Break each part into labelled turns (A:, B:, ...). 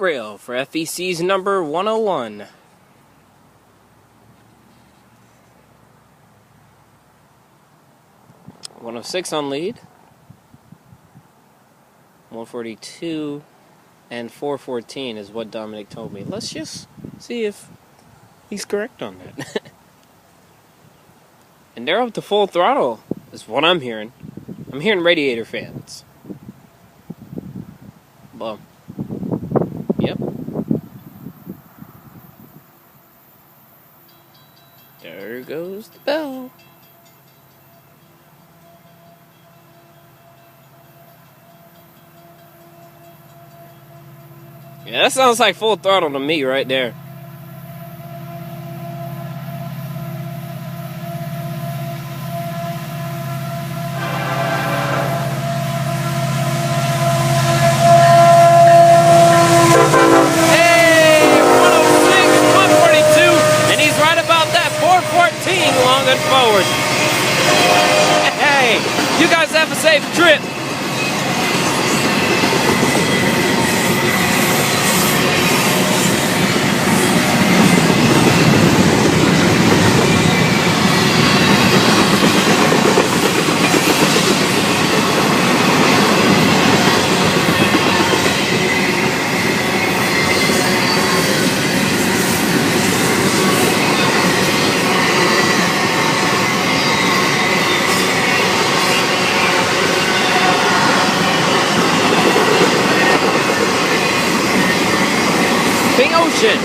A: rail for FEC's number 101. .106 on lead. 142 and 414 is what Dominic told me. Let's just see if he's correct on that. And they're up to full throttle, is what I'm hearing. I'm hearing radiator fans. Well, yep. There goes the bell. Yeah, that sounds like full throttle to me right there. Long and forward. Hey, you guys have a safe trip. Ocean.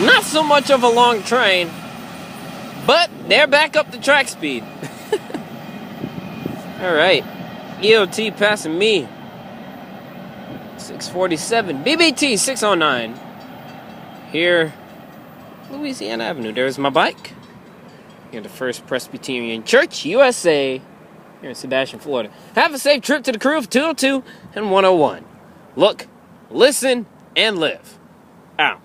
A: Not so much of a long train, but they're back up to track speed. Alright, EOT passing me. 647, BBT 609. Here, Louisiana Avenue. There's my bike. Here at the First Presbyterian Church, USA. Here in Sebastian, Florida. Have a safe trip to the crew of 202 and 101. Look, listen, and live. Out.